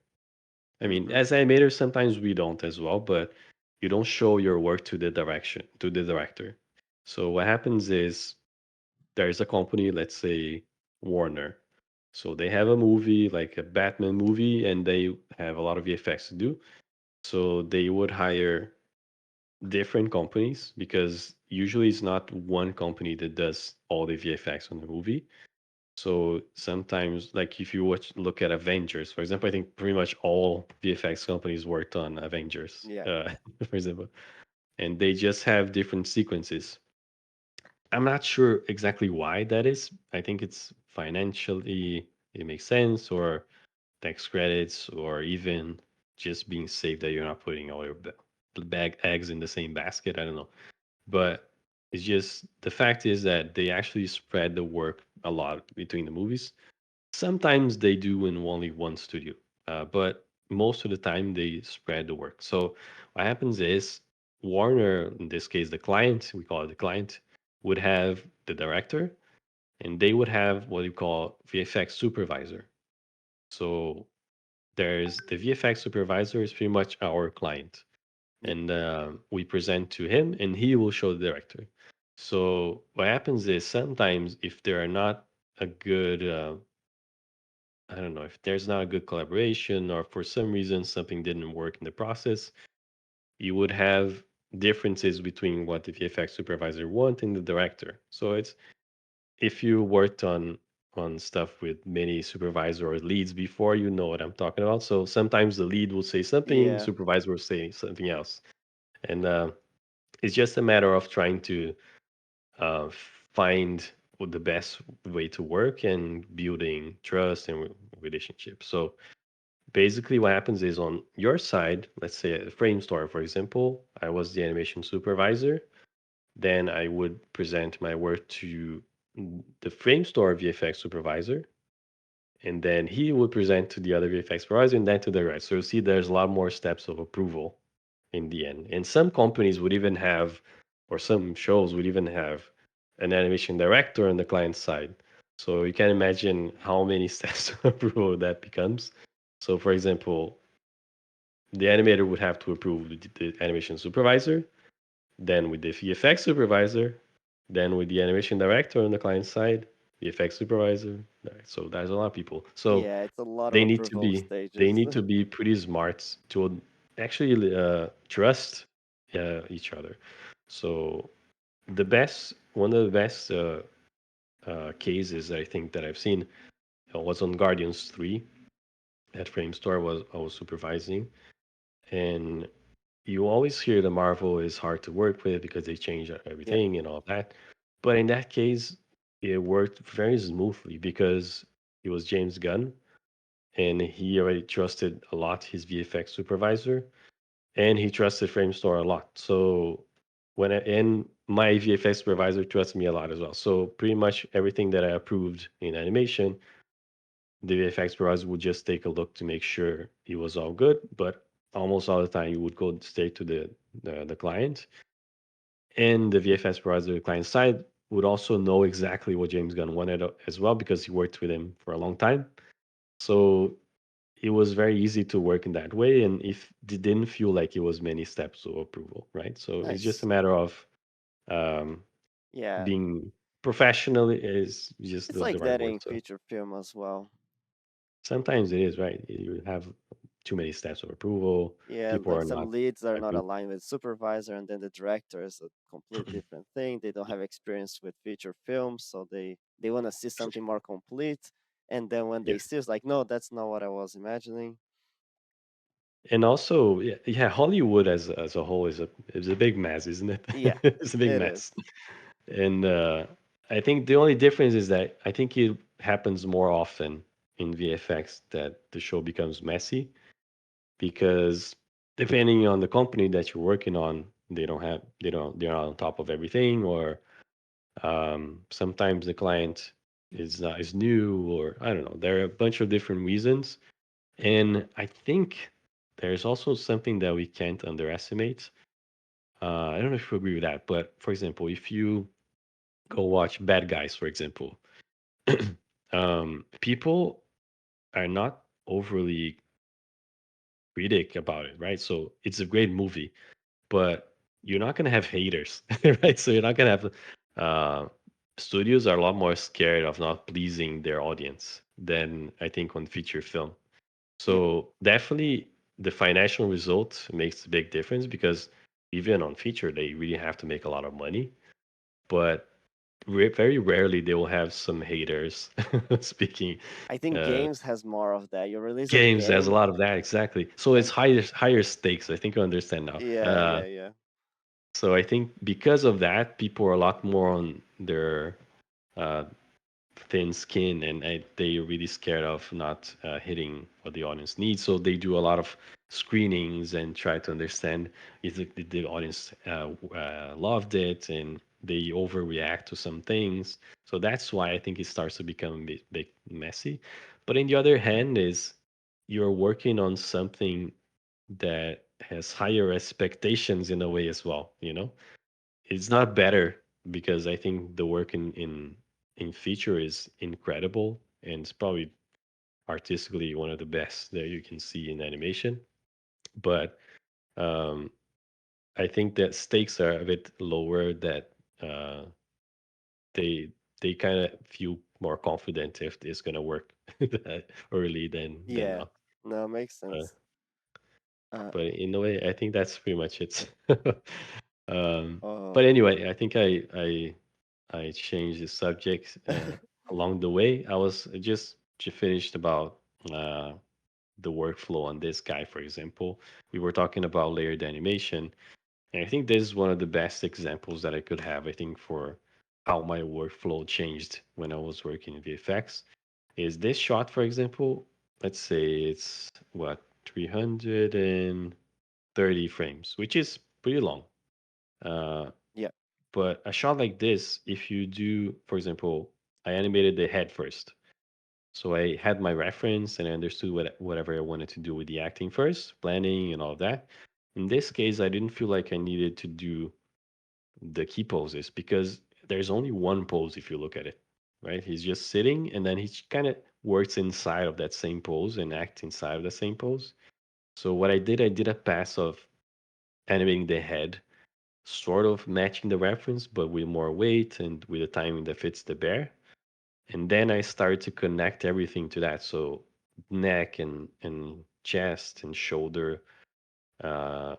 Speaker 2: I mean,
Speaker 1: Mm-hmm.
Speaker 2: as animators, sometimes we don't as well, but you don't show your work to the director. So what happens is there's a company, let's say Warner. So they have a movie like a Batman movie, and they have a lot of VFX to do. So they would hire different companies because usually it's not one company that does all the VFX on the movie. So sometimes, like if you look at Avengers, for example, I think pretty much all VFX companies worked on Avengers,
Speaker 1: Yeah.
Speaker 2: for example, and they just have different sequences. I'm not sure exactly why that is. I think it's financially it makes sense, or tax credits, or even just being safe that you're not putting all your bag eggs in the same basket. I don't know, but it's just the fact is that they actually spread the work a lot between the movies. Sometimes they do in only one studio, but most of the time they spread the work. So what happens is Warner, in this case, the client, we call it the client, would have the director, and they would have what you call VFX supervisor. So there's the VFX supervisor is pretty much our client,
Speaker 1: Yeah.
Speaker 2: and we present to him, and he will show the director. So what happens is sometimes if there are not a good I don't know if there's not a good collaboration or for some reason something didn't work in the process, you would have differences between what the VFX supervisor want and the director. So it's if you worked on stuff with many supervisor or leads before, you know what I'm talking about. So sometimes the lead will say something,
Speaker 1: Yeah.
Speaker 2: supervisor will say something else, and it's just a matter of trying to uh, find the best way to work and building trust and relationship. So basically what happens is on your side, let's say a frame store, for example, I was the animation supervisor. Then I would present my work to the frame store VFX supervisor, and then he would present to the other VFX supervisor and then to the rest. So you see there's a lot more steps of approval in the end. And some companies would even have, or some shows would even have an animation director on the client side. So you can imagine how many steps of approval that becomes. So for example, the animator would have to approve the animation supervisor, then with the VFX supervisor, then with the animation director on the client side, VFX supervisor. Right, so there's a lot of people. So
Speaker 1: Yeah. It's a lot of
Speaker 2: they need to
Speaker 1: approval
Speaker 2: be they
Speaker 1: stages.
Speaker 2: need to be pretty smart to actually trust each other. So the best one of the best cases I think that I've seen was on Guardians 3 at Framestore was I was supervising, and you always hear the Marvel is hard to work with because they change
Speaker 1: Yeah.
Speaker 2: everything and all that. But in that case, it worked very smoothly because it was James Gunn and he already trusted a lot his VFX supervisor and he trusted Framestore a lot. So and my VFX supervisor trusts me a lot as well. So pretty much everything that I approved in animation, the VFX supervisor would just take a look to make sure it was all good. But almost all the time, you would go straight to the client, and the VFX supervisor, the client side, would also know exactly what James Gunn wanted as well because he worked with him for a long time. So it was very easy to work in that way, and if it didn't feel like it was many steps of approval, right? So it's just a
Speaker 1: Nice.
Speaker 2: matter of um,
Speaker 1: Yeah.
Speaker 2: being professional is just
Speaker 1: It's
Speaker 2: the
Speaker 1: like
Speaker 2: right
Speaker 1: that
Speaker 2: word.
Speaker 1: in
Speaker 2: So
Speaker 1: feature film as well.
Speaker 2: sometimes it is right. You have too many steps of approval.
Speaker 1: Yeah,
Speaker 2: People
Speaker 1: like
Speaker 2: are not
Speaker 1: some leads are not
Speaker 2: agree.
Speaker 1: aligned with supervisor, and then the director is a complete different thing. They don't have experience with feature films, so they want to see something more complete. And then when
Speaker 2: Yeah.
Speaker 1: they see, it's like, no, that's not what I was imagining.
Speaker 2: And also, yeah, yeah, Hollywood as a whole is a big mess, isn't it?
Speaker 1: Yeah,
Speaker 2: It's a big
Speaker 1: it
Speaker 2: mess.
Speaker 1: is.
Speaker 2: And I think the only difference is that I think it happens more often in VFX that the show becomes messy because depending on the company that you're working on, they're not on top of everything, or sometimes the client is new, or I don't know. There are a bunch of different reasons, and I think there's also something that we can't underestimate. I don't know if you agree with that, but for example, if you go watch Bad Guys, for example, people are not overly critic about it, right? So it's a great movie, but you're not gonna have haters, right? So you're not gonna have uh, studios are a lot more scared of not pleasing their audience than I think on feature film.
Speaker 1: Yeah,
Speaker 2: So definitely the financial result makes a big difference because even on feature they really have to make a lot of money, but very rarely they will have some haters speaking.
Speaker 1: I think
Speaker 2: Uh,
Speaker 1: games has more of that. You release a
Speaker 2: Games has a
Speaker 1: game,
Speaker 2: lot of that, exactly. So it's
Speaker 1: and
Speaker 2: higher stakes. I think you understand now.
Speaker 1: yeah, yeah, yeah.
Speaker 2: So I think because of that, people are a lot more on their uh, thin skin, and they're really scared of not hitting what the audience needs. So they do a lot of screenings and try to understand if the audience loved it, and they overreact to some things. So that's why I think it starts to become a bit messy. But in the other hand, is you're working on something that has higher expectations in a way as well. It's not better because I think the work in feature is incredible, and it's probably artistically one of the best that you can see in animation. But um, I think that stakes are a bit lower. That uh, they they kind of feel more confident if it's gonna work early than
Speaker 1: Yeah,
Speaker 2: not.
Speaker 1: no, makes
Speaker 2: Uh,
Speaker 1: sense. Uh,
Speaker 2: but in a way, I think that's pretty much it. um,
Speaker 1: oh,
Speaker 2: but anyway, I think I changed the subject along the way. I was just finished about uh, the workflow on this guy, for example. We were talking about layered animation, and I think this is one of the best examples that I could have. I think for how my workflow changed when I was working in VFX is this shot, for example. Let's say it's what 330 frames, which is pretty long. Uh,
Speaker 1: yeah.
Speaker 2: but a shot like this, if you do, for example, I animated the head first. So I had my reference and I understood whatever I wanted to do with the acting first, planning and all of that. In this case, I didn't feel like I needed to do the key poses because there's only one pose if you look at it, right? He's just sitting and then he kind of works inside of that same pose and acts inside of the same pose. So what I did a pass of animating the head, sort of matching the reference, but with more weight and with a timing that fits the bear. And then I started to connect everything to that. So neck and chest and shoulder. Uh,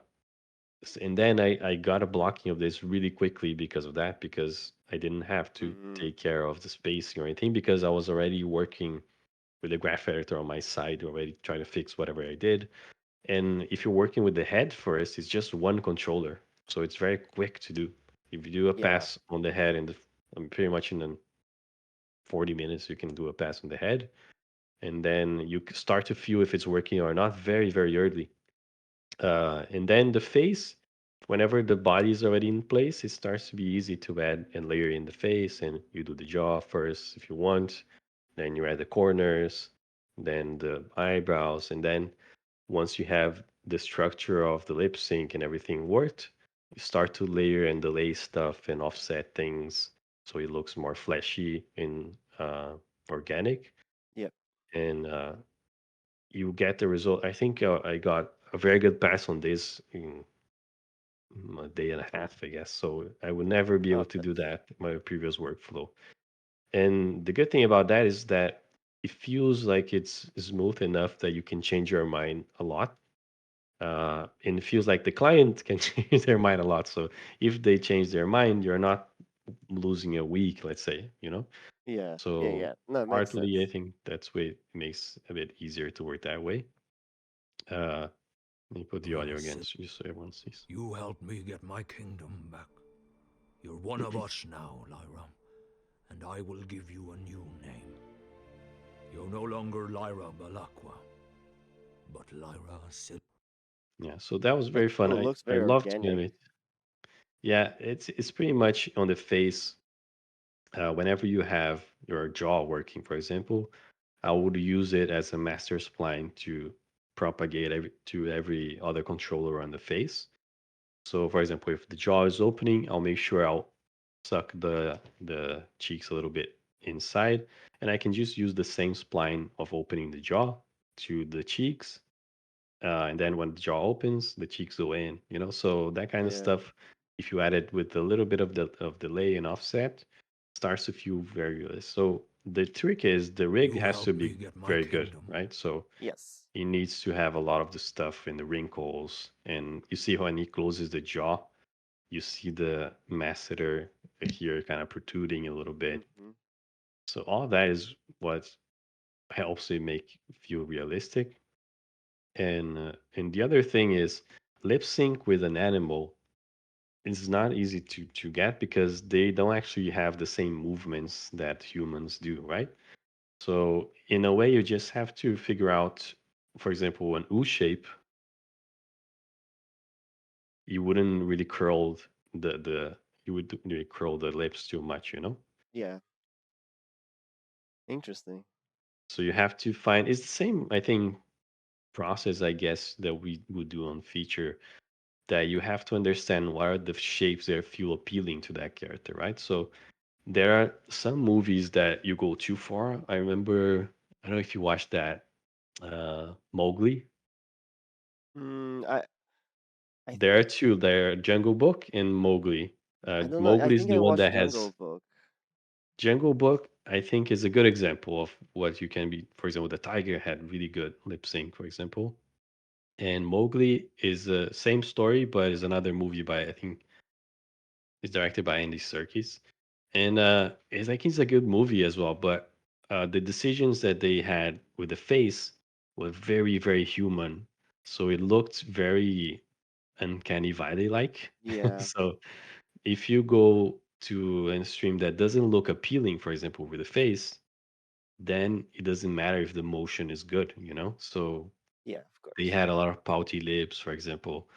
Speaker 2: and then I got a blocking of this really quickly because of that, because I didn't have to
Speaker 1: Mm,
Speaker 2: take care of the spacing or anything because I was already working with the graph editor on my side, already trying to fix whatever I did. And if you're working with the head first, it's just one controller. So it's very quick to do. If you do a
Speaker 1: yeah.
Speaker 2: pass on the head pretty much in 40 minutes, you can do a pass on the head. And then you start to feel if it's working or not very, very early. And then the face, whenever the body is already in place, it starts to be easy to add and layer in the face. And you do the jaw first if you want. Then you add the corners, then the eyebrows, and then once you have the structure of the lip sync and everything worked, you start to layer and delay stuff and offset things so it looks more fleshy and organic.
Speaker 1: Yeah.
Speaker 2: And you get the result. I think I got a very good pass on this in a day and a half, I guess. So I would never be able
Speaker 1: Oh,
Speaker 2: to do
Speaker 1: that's
Speaker 2: that in my previous workflow. And the good thing about that is that it feels like it's smooth enough that you can change your mind a lot. And it feels like the client can change their mind a lot. So if they change their mind, you're not losing a week, let's say, you know.
Speaker 1: Yeah, yeah,
Speaker 2: So
Speaker 1: yeah. No, it makes
Speaker 2: partly, I
Speaker 1: sense.
Speaker 2: think that's way it makes a bit easier to work that way. Uh, Let me put the audio again,
Speaker 4: Sid,
Speaker 2: just so everyone sees.
Speaker 4: you helped me get my kingdom back. You're one of us now, Lyra, and I will give you a new name. You're no longer Lyra Balakwa, but Lyra Sid.
Speaker 2: Yeah, so that was
Speaker 1: It
Speaker 2: very fun.
Speaker 1: still
Speaker 2: I
Speaker 1: looks
Speaker 2: I
Speaker 1: very
Speaker 2: love to
Speaker 1: organic.
Speaker 2: animate. Yeah, it's pretty much on the face. Whenever you have your jaw working, for example, I would use it as a master spline to propagate to every other controller on the face. So, for example, if the jaw is opening, I'll make sure I'll suck the cheeks a little bit inside, and I can just use the same spline of opening the jaw to the cheeks, and then when the jaw opens, the cheeks go in. You know, so that kind of
Speaker 1: Yeah.
Speaker 2: stuff. If you add it with a little bit of the of delay and offset, starts to feel very good. So the trick is the rig
Speaker 4: You
Speaker 2: has to
Speaker 4: helped me
Speaker 2: be
Speaker 4: get my
Speaker 2: very good,
Speaker 4: kingdom.
Speaker 2: right? So
Speaker 1: Yes.
Speaker 2: he needs to have a lot of the stuff in the wrinkles, and you see when he closes the jaw, you see the masseter here kind of protruding a little bit.
Speaker 1: Mm-hmm.
Speaker 2: So all that is what helps it make feel realistic. And the other thing is lip sync with an animal is not easy to get because they don't actually have the same movements that humans do, right? So in a way, you just have to figure out, for example, an U shape. You wouldn't really curl the you would really curl the lips too much, you know.
Speaker 1: Yeah. Interesting.
Speaker 2: So you have to find it's the same, I think, process I guess that we would do on feature, that you have to understand what are the shapes that feel appealing to that character, right? So there are some movies that you go too far. I remember, I don't know if you watched that, Mowgli.
Speaker 1: I
Speaker 2: There are two. There are Jungle Book and Mowgli.
Speaker 1: I don't know. I
Speaker 2: Mowgli is
Speaker 1: think I
Speaker 2: the one
Speaker 1: watched
Speaker 2: that
Speaker 1: Jungle
Speaker 2: has
Speaker 1: Book.
Speaker 2: Jungle Book. I think is a good example of what you can be. For example, the tiger had really good lip sync, for example. And Mowgli is the same story, but is another movie by I think it's directed by Andy Serkis, and it's like it's a good movie as well. But the decisions that they had with the face were very very human, so it looked very uncanny valley like.
Speaker 1: Yeah.
Speaker 2: So if you go to a stream that doesn't look appealing, for example, with the face, then it doesn't matter if the motion is good, you know. So
Speaker 1: Yeah, of
Speaker 2: they
Speaker 1: course.
Speaker 2: had a lot of pouty lips, for example.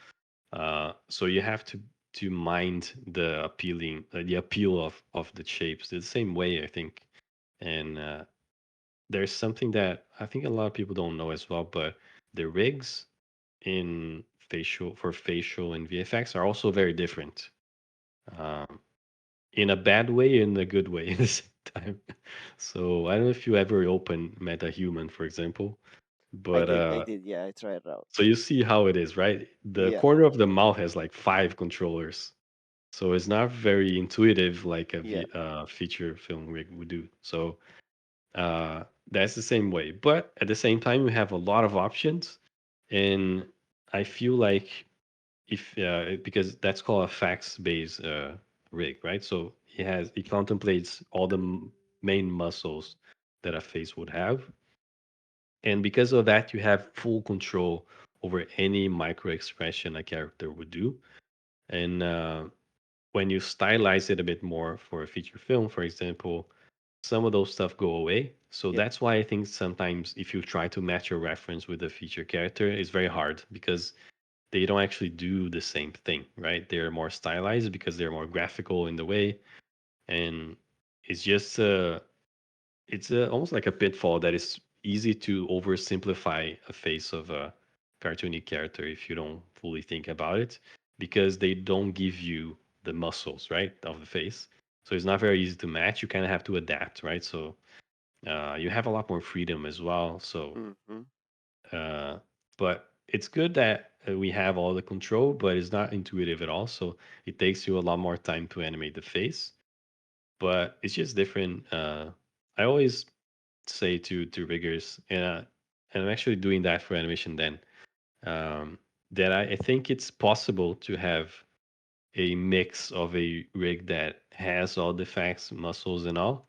Speaker 2: So you have to mind the appealing, the appeal of the shapes the same way, I think. And there's something that I think a lot of people don't know as well, but the rigs in facial and VFX are also very different. Um, in a bad way, in a good way at the same time. So I don't know if you ever open MetaHuman, for example,
Speaker 1: I
Speaker 2: but
Speaker 1: did. I did. Yeah, I tried it out.
Speaker 2: so you see how it is, right? The
Speaker 1: Yeah.
Speaker 2: corner of the mouth has like five controllers. So it's not very intuitive like a
Speaker 1: Yeah.
Speaker 2: feature film rig would do. So that's the same way. But at the same time, we have a lot of options. And I feel like if, because that's called a fax based rig, right? So it contemplates all the main muscles that a face would have. And because of that, you have full control over any micro expression a character would do. And when you stylize it a bit more for a feature film, for example, some of those stuff go away. So
Speaker 1: Yep.
Speaker 2: that's why I think sometimes if you try to match your reference with a feature character, it's very hard because they don't actually do the same thing, right? They're more stylized because they're more graphical in the way, and it's just it's almost like a pitfall that is easy to oversimplify a face of a cartoony character if you don't fully think about it, because they don't give you the muscles, right, of the face. So it's not very easy to match. You kind of have to adapt, right? So you have a lot more freedom as well. So,
Speaker 1: Mm-hmm.
Speaker 2: uh, but it's good that we have all the control, but it's not intuitive at all. So it takes you a lot more time to animate the face, but it's just different. I always say to riggers, and I'm actually doing that for animation then. Um, that I think it's possible to have a mix of a rig that has all the facts, muscles, and all,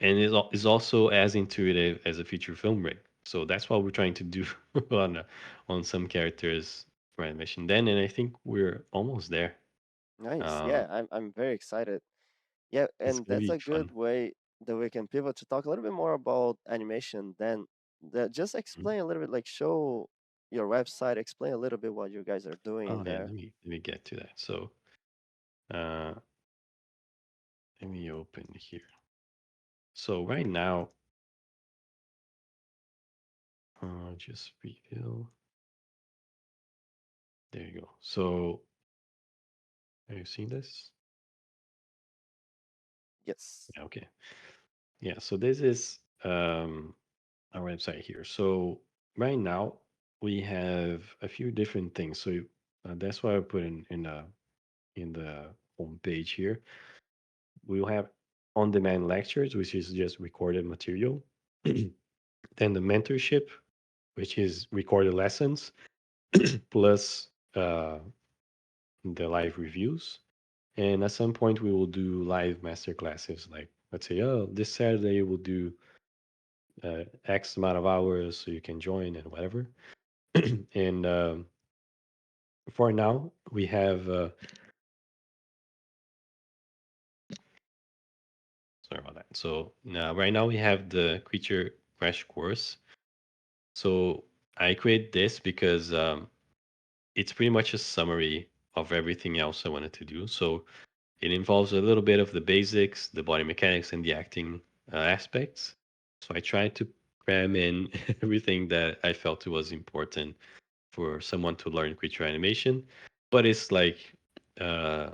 Speaker 2: and is also as intuitive as a feature film rig. So that's what we're trying to do on on some characters for animation then, and I think we're almost there.
Speaker 1: Nice.
Speaker 2: Uh,
Speaker 1: Yeah, I'm very excited. Yeah,
Speaker 2: it's
Speaker 1: and
Speaker 2: gonna
Speaker 1: that's
Speaker 2: be
Speaker 1: a
Speaker 2: fun.
Speaker 1: good way that we can pivot to talk a little bit more about animation. Then, just
Speaker 2: Mhm.
Speaker 1: explain a little bit, like show your website, explain a little bit what you guys are doing
Speaker 2: Oh
Speaker 1: in
Speaker 2: yeah,
Speaker 1: there.
Speaker 2: let me get to that. So uh, let me open here. So right now, just reveal. There you go. So have you seen this?
Speaker 1: Yes.
Speaker 2: Yeah, okay. Yeah. So this is our website here. So right now we have a few different things. So that's why I put in the home page here. We will have on-demand lectures, which is just recorded material. Then the mentorship, which is recorded lessons plus the live reviews. And at some point, we will do live master classes. Like, let's say, oh, this Saturday we'll do X amount of hours, so you can join and whatever. And for now, we have. Sorry about that. So now, right now, we have the creature crash course. So I create this because it's pretty much a summary of everything else I wanted to do. So it involves a little bit of the basics, the body mechanics, and the acting aspects. So I tried to cram in everything that I felt was important for someone to learn creature animation, but it's uh,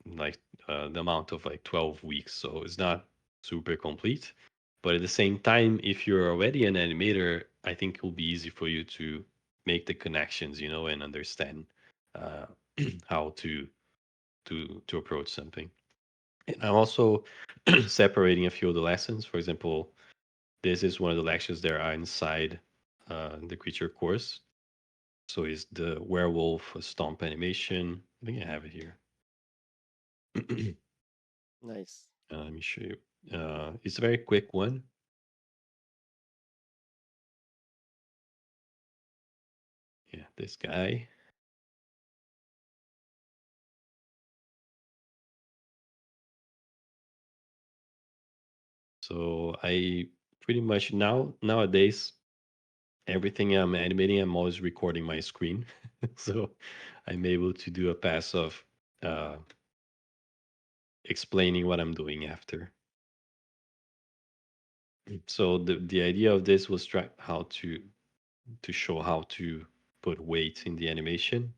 Speaker 2: like the amount of like 12 weeks, so it's not super complete. But at the same time, if you're already an animator, I think it will be easy for you to make the connections, you know, and understand uh, how to approach something. And I'm also separating a few of the lessons. For example, this is one of the lectures that are inside the creature course. So it's the werewolf stomp animation. I think I have it here.
Speaker 1: Nice.
Speaker 2: Let me show you. It's a very quick one. Yeah, this guy. So I pretty much nowadays everything I'm animating, I'm always recording my screen. So I'm able to do a pass of uh, explaining what I'm doing after. So the idea of this was try how to show how to put weight in the animation.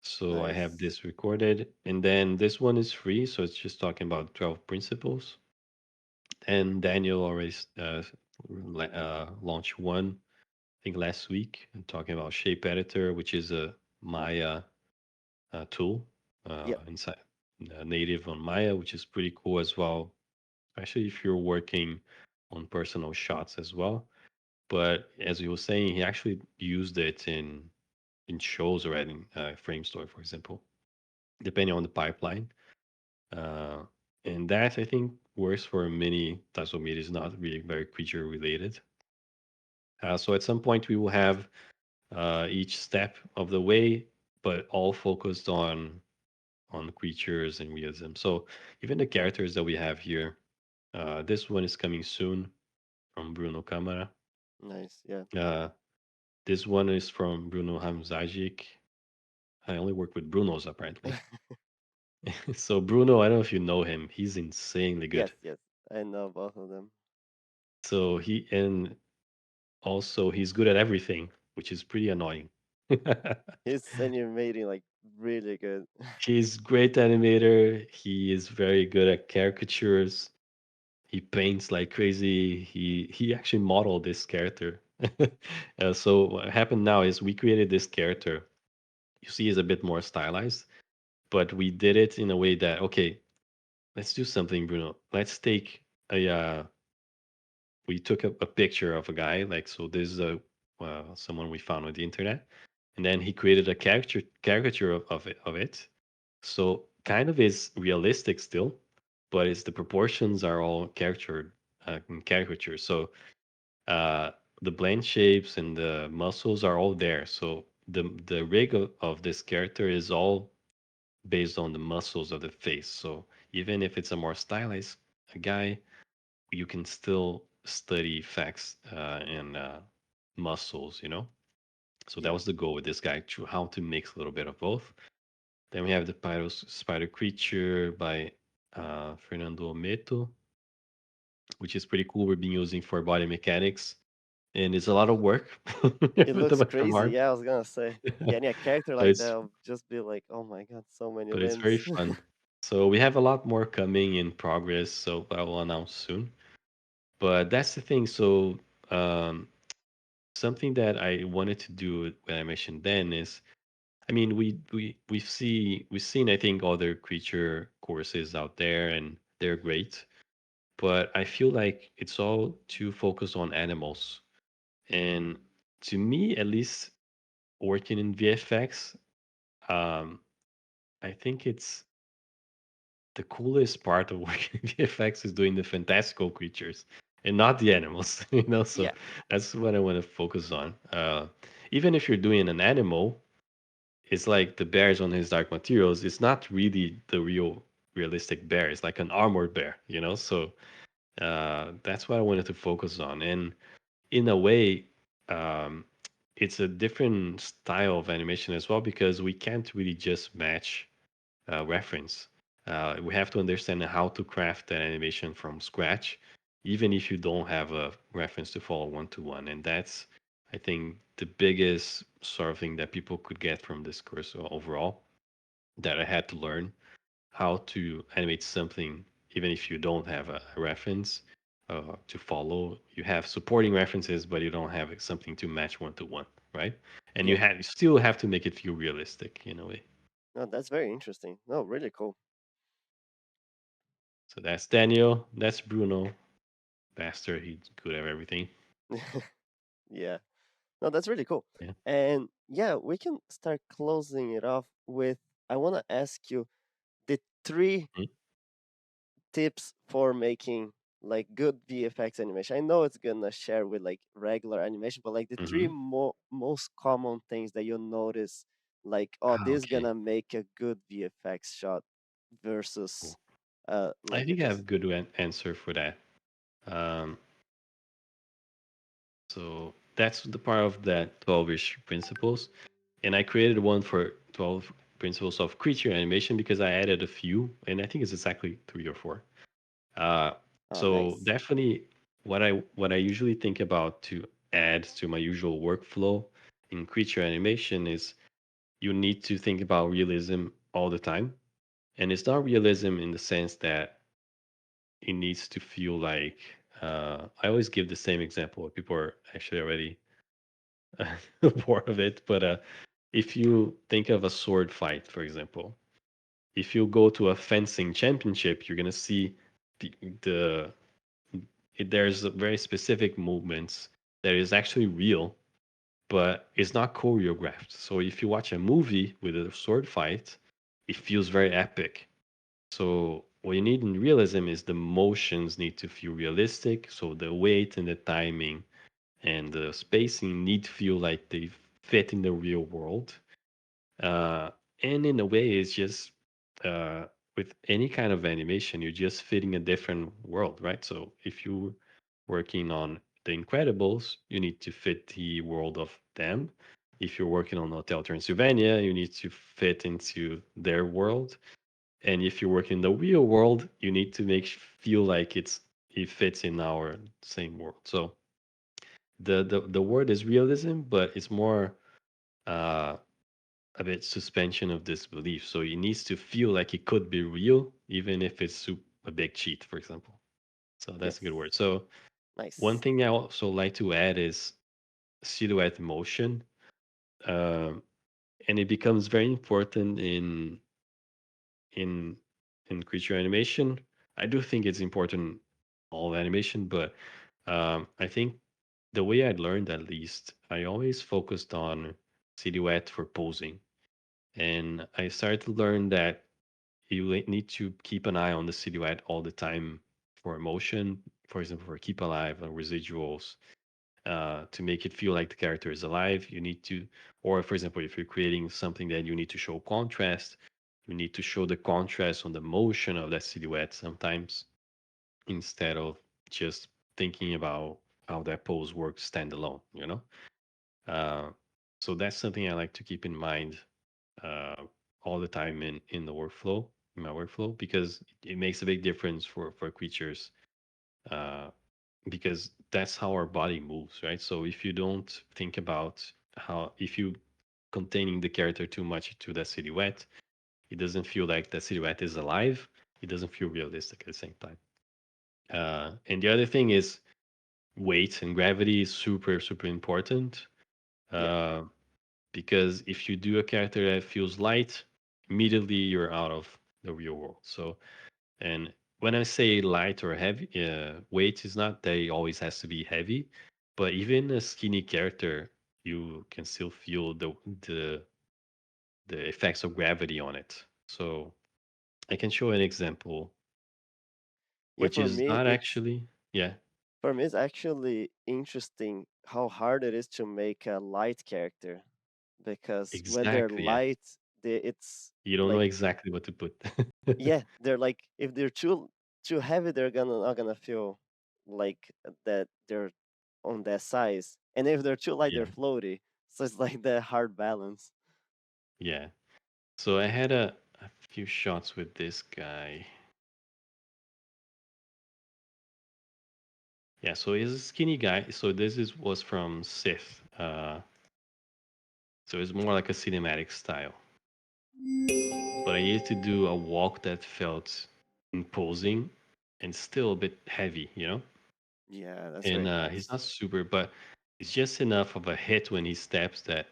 Speaker 2: So I have
Speaker 1: Nice.
Speaker 2: this recorded, and then this one is free, so it's just talking about 12 principles. And Daniel already launched one, I think last week, and talking about Shape Editor, which is a Maya tool
Speaker 1: Yep.
Speaker 2: inside native on Maya, which is pretty cool as well, especially if you're working on personal shots as well. But as he was saying, he actually used it in shows already, in Frame Store, for example, depending on the pipeline. Uh, and that I think works for many types of media. Is not really very creature related. So at some point we will have each step of the way, but all focused on creatures and realism. So even the characters that we have here, this one is coming soon from Bruno Camara.
Speaker 1: Nice. Yeah.
Speaker 2: Uh, this one is from Bruno Hamzagic. I only work with Brunos apparently. So Bruno, I don't know if you know him. He's insanely
Speaker 1: Yes.
Speaker 2: good.
Speaker 1: Yes. I know both of them.
Speaker 2: So he and also he's good at everything, which is pretty annoying.
Speaker 1: His animating like really good.
Speaker 2: He's great animator. He is very good at caricatures. He paints like crazy. He actually modeled this character. So what happened now is we created this character. You see, is a bit more stylized, but we did it in a way that okay, let's do something, Bruno. Let's take a we took a picture of a guy, like, so this is a someone we found on the internet, and then he created a caricature of it. So kind of is realistic still, but it's the proportions are all character in caricature. So uh, the blend shapes and the muscles are all there. So the rig of this character is all based on the muscles of the face. So even if it's a more stylized guy, you can still study facts and muscles, you know? So that
Speaker 1: Yeah,
Speaker 2: was the goal with this guy, to how to mix a little bit of both. Then we have the Spider Creature by Fernando Herrera, which is pretty cool. We've been using for body mechanics, and it's a lot of work
Speaker 1: it
Speaker 2: with a
Speaker 1: looks
Speaker 2: bunch of
Speaker 1: crazy.
Speaker 2: art.
Speaker 1: Yeah, I was gonna say getting a character
Speaker 2: So
Speaker 1: like that would just be like, oh my god, so many
Speaker 2: but it's very
Speaker 1: limbs.
Speaker 2: fun. So we have a lot more coming in progress. So I will announce soon. But that's the thing. So um, something that I wanted to do when I mentioned then is, I mean, we've seen, I think, other creature courses out there, and they're great. But I feel like it's all too focused on animals. And to me, at least, working in VFX, um, I think it's the coolest part of working in VFX is doing the fantastical creatures and not the animals. So
Speaker 1: Yeah,
Speaker 2: that's what I want to focus on. Even if you're doing an animal, it's like the bears on his Dark Materials. It's not really the realistic bear. It's like an armored bear. So that's what I wanted to focus on. And in a way, um, it's a different style of animation as well, because we can't really just match reference. We have to understand how to craft an animation from scratch, even if you don't have a reference to follow one to one. And that's, I think, the biggest sort of thing that people could get from this course overall, that I had to learn how to animate something, even if you don't have a reference to follow. You have supporting references, but you don't have something to match one to one, right? And
Speaker 1: yeah.
Speaker 2: you still have to make it feel realistic in a way.
Speaker 1: No, that's very interesting. No, really cool.
Speaker 2: So that's Daniel. That's Bruno. Bastard, he's good at everything.
Speaker 1: Yeah. No, that's really cool.
Speaker 2: Yeah.
Speaker 1: And yeah, we can start closing it off with, I want to ask you the three
Speaker 2: Mhm.
Speaker 1: tips for making like good VFX animation. I know it's gonna share with like regular animation, but like the three
Speaker 2: Mhm.
Speaker 1: most common things that you'll notice, like, oh,
Speaker 2: Ah,
Speaker 1: this
Speaker 2: okay.
Speaker 1: gonna make a good VFX shot versus
Speaker 2: Cool. I
Speaker 1: like
Speaker 2: think I have
Speaker 1: just
Speaker 2: a good answer for that. Um, so that's the part of that 12-ish principles. And I created one for 12 principles of creature animation because I added a few, and I think it's exactly three or four. Uh,
Speaker 1: oh
Speaker 2: so
Speaker 1: nice.
Speaker 2: definitely what I usually think about to add to my usual workflow in creature animation is you need to think about realism all the time. And it's not realism in the sense that it needs to feel like I always give the same example. People are actually already bored of it, but if you think of a sword fight, for example, if you go to a fencing championship, you're gonna see the the there's a very specific movements that is actually real, but it's not choreographed. So if you watch a movie with a sword fight, it feels very epic. So what you need in realism is the motions need to feel realistic. So the weight and the timing and the spacing need to feel like they fit in the real world. Uh, and in a way, it's just uh, with any kind of animation, you're just fitting a different world, right? So if you're working on The Incredibles, you need to fit the world of them. If you're working on Hotel Transylvania, you need to fit into their world. And if you're working in the real world, you need to make feel like it fits in our same world. So the word is realism, but it's more uh, a bit suspension of disbelief. So it needs to feel like it could be real, even if it's a big cheat, for example. So that's a good
Speaker 1: Yes.
Speaker 2: word. So one
Speaker 1: Nice.
Speaker 2: thing I also like to add is silhouette motion, um, and it becomes very important in in creature animation. I do think it's important all animation, but I think the way I learned, at least, I always focused on silhouette for posing. And I started to learn that need to keep an eye on the silhouette all the time for emotion, for example, for keep alive and residuals, to make it feel like the character is alive. You need to, or for example, if you're creating something that you need to show contrast, you need to show the contrast on the motion of that silhouette sometimes, instead of just thinking about how that pose works standalone, you know? Uh, so that's something I like to keep in mind uh, all the time in the workflow, in my workflow, because it makes a big difference for creatures. Uh, because that's how our body moves, right? So if you don't think about how, if you containing the character too much to that silhouette, it doesn't feel like the silhouette is alive. It doesn't feel realistic at the same time. And the other thing is weight and gravity is super important.
Speaker 1: Yeah,
Speaker 2: Uh, because if you do a character that feels light, immediately you're out of the real world. So, and when I say light or heavy, weight is not that it always has to be heavy, but even a skinny character, you can still feel the the effects of gravity on it. So I can show an example,
Speaker 1: yeah.
Speaker 2: which is not actually, yeah,
Speaker 1: For me, it's actually interesting how hard it is to make a light character because when they're
Speaker 2: exactly, yeah.
Speaker 1: light, it's
Speaker 2: You don't know
Speaker 1: like
Speaker 2: exactly what to put.
Speaker 1: yeah, they're like if they're too heavy, they're gonna not gonna feel like that they're on that size, and if they're too light, they're
Speaker 2: Yeah,
Speaker 1: floaty. So it's like the hard balance.
Speaker 2: yeah. So I had a few shots with this guy. Yeah, so he's a skinny guy. So this is was from Sith. So it's more like a cinematic style. But I needed to do a walk that felt imposing and still a bit heavy, you know?
Speaker 1: Yeah, that's
Speaker 2: And
Speaker 1: very
Speaker 2: he's
Speaker 1: nice.
Speaker 2: not super, but it's just enough of a hit when he steps that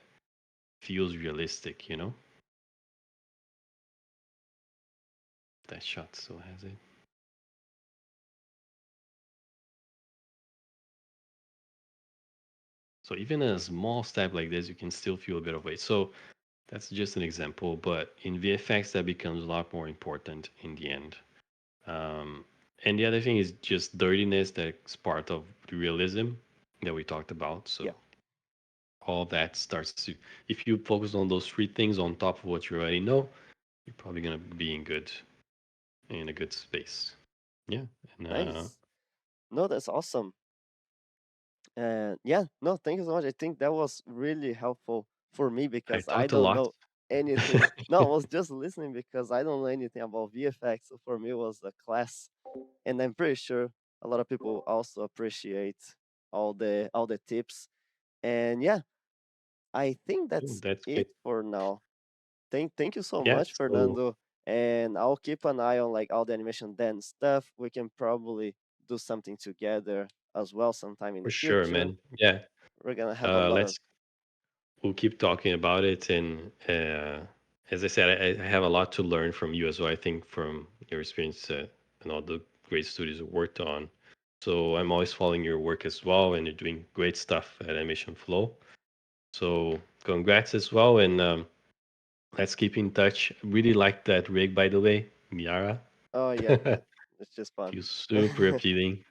Speaker 2: feels realistic, you know? That shot still has it. So even a small step like this, you can still feel a bit of weight. So that's just an example, but in VFX, that becomes a lot more important in the end. Um, and the other thing is just dirtiness that's part of the realism that we talked about.
Speaker 1: Yeah,
Speaker 2: So all that starts to, if you focus on those three things on top of what you already know, you're probably gonna be in a good space. Yeah, and
Speaker 1: nice. No, that's awesome. And yeah, no, thank you so much. I think that was really helpful for me
Speaker 2: I
Speaker 1: because I
Speaker 2: talked a
Speaker 1: don't
Speaker 2: lot.
Speaker 1: know anything. No, I was just listening because I don't know anything about VFX. So for me, it was a class, and I'm pretty sure a lot of people also appreciate all the tips. And yeah, I think
Speaker 2: Oh,
Speaker 1: that's
Speaker 2: that's
Speaker 1: it
Speaker 2: great.
Speaker 1: for now. Thank you so
Speaker 2: Yeah,
Speaker 1: much,
Speaker 2: so
Speaker 1: Fernando. And I'll keep an eye on like all the animation then stuff. We can probably do something together as well sometime in
Speaker 2: for
Speaker 1: the
Speaker 2: sure,
Speaker 1: future.
Speaker 2: man. Yeah,
Speaker 1: We're gonna have a lot of
Speaker 2: let's we'll keep talking about it. And as I said, I have a lot to learn from you as well. I think from your experience and all the great studios you worked on. So I'm always following your work as well, and you're doing great stuff at Animation Flow. So congrats as well, and let's keep in touch. Really like that rig, by the way, Miara.
Speaker 1: oh yeah, it's just fun.
Speaker 2: Feels
Speaker 1: Yeah,
Speaker 2: super appealing,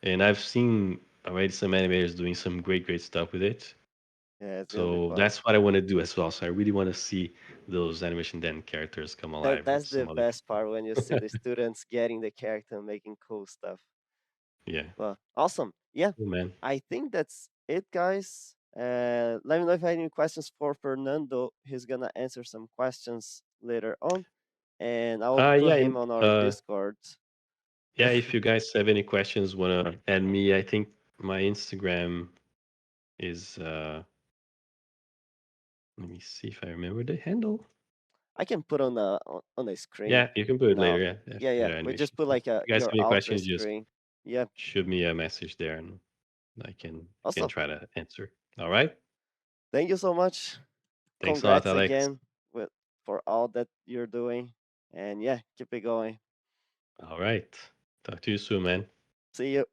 Speaker 2: and I've seen already some animators doing some great stuff with it.
Speaker 1: it's gonna be
Speaker 2: So
Speaker 1: fun.
Speaker 2: that's what I want to do as well. So I really want to see those animation den characters come
Speaker 1: That
Speaker 2: alive with
Speaker 1: that's the
Speaker 2: some other
Speaker 1: best
Speaker 2: people.
Speaker 1: part when you see the students getting the character and making cool stuff.
Speaker 2: Yeah.
Speaker 1: Well, awesome. Yeah,
Speaker 2: Cool, man.
Speaker 1: I think that's it, guys. Let me know if you have any questions for Fernando. He's gonna answer some questions later on, and I will put
Speaker 2: Yeah.
Speaker 1: him on our Discord.
Speaker 2: Yeah. If you guys have any questions, wanna add me, I think my Instagram is. Let me see if I remember the handle.
Speaker 1: I can put on the screen
Speaker 2: Yeah, you can put it
Speaker 1: now.
Speaker 2: later. Yeah,
Speaker 1: Yeah, yeah.
Speaker 2: after
Speaker 1: We
Speaker 2: animation.
Speaker 1: just put
Speaker 2: So
Speaker 1: like
Speaker 2: if you guys have
Speaker 1: your
Speaker 2: any
Speaker 1: outro
Speaker 2: questions, just
Speaker 1: screen. Yeah,
Speaker 2: shoot me a message there, and I can
Speaker 1: awesome.
Speaker 2: try to answer. All right.
Speaker 1: Thank you so much.
Speaker 2: Thanks a lot,
Speaker 1: Congrats
Speaker 2: Alex.
Speaker 1: again with for all that you're doing, and yeah, keep it going.
Speaker 2: All right. Talk to you soon, man.
Speaker 1: See you.